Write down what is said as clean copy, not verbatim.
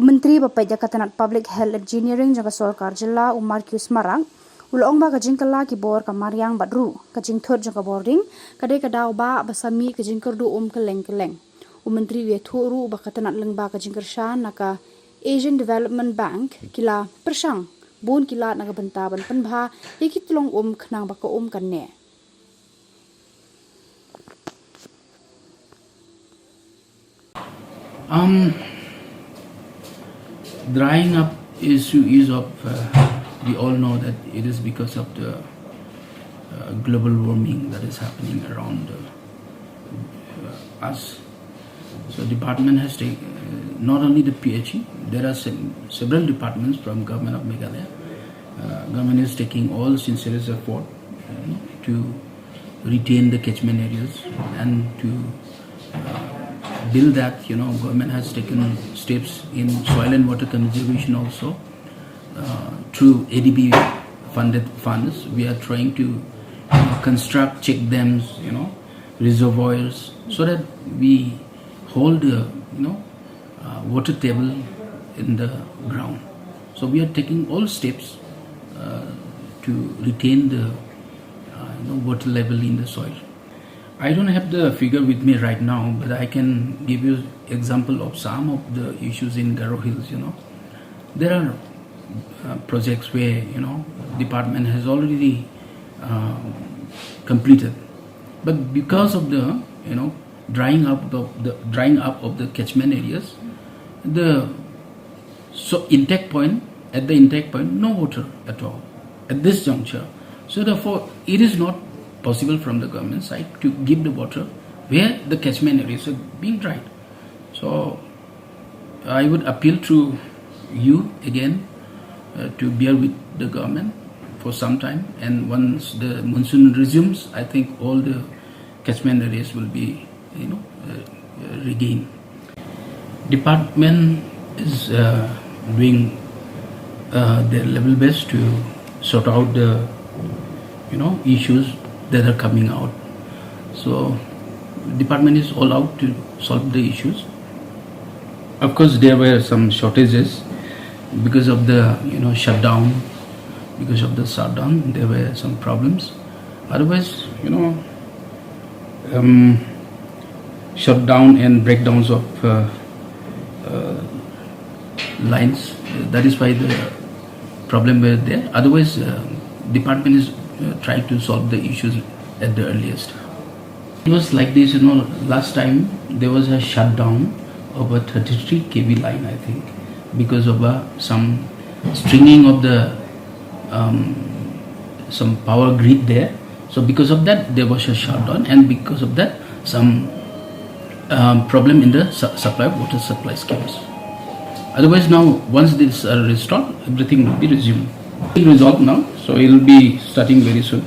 Menteri Bapak Katanat Public Health Engineering jaga Sorkar Jilla Markus Marang ulong ba ka Kylla ki bor ka Mariang badru ka Thut jaga Bording kadai ka daw ba basami ka Jingkyrduh keleng. Menteri we thuru ba Katanat leng ba ka Jingkyrduh naka Asian Development Bank Kylla persang bun Kylla naga bentaban penbha ikitulong khnang ba ka kan ne. Drying up issue is of, we all know that it is because of the global warming that is happening around us. So department has taken, not only the PHE, there are several departments from government of Meghalaya. Government is taking all sincere effort to retain the catchment areas and to build that. Government has taken steps in soil and water conservation also. Through ADB funded funds, we are trying to construct check dams, reservoirs, so that we hold the water table in the ground. So we are taking all steps to retain the water level in the soil. I don't have the figure with me right now, but I can give you example of some of the issues in Garo Hills. There are projects where department has already completed, but because of the drying up of the catchment areas, at the intake point, no water at all at this juncture. So therefore, it is not possible from the government side to give the water where the catchment areas are being dried. So I would appeal to you again to bear with the government for some time, and once the monsoon resumes, I think all the catchment areas will be regained. Department is doing their level best to sort out the issues that are coming out. So department is all out to solve the issues. Of course, there were some shortages because of the shutdown. Because of the shutdown, there were some problems. Otherwise, shutdown and breakdowns of lines. That is why the problem were there. Otherwise, department is trying to solve the issues at the earliest. It was like this, last time there was a shutdown of a 33 kV line, I think, because of some stringing of the some power grid there. So because of that, there was a shutdown, and because of that, some problem in the water supply schemes. Otherwise, now once this are restored, everything will be resumed. It will resolve now, so it will be starting very soon.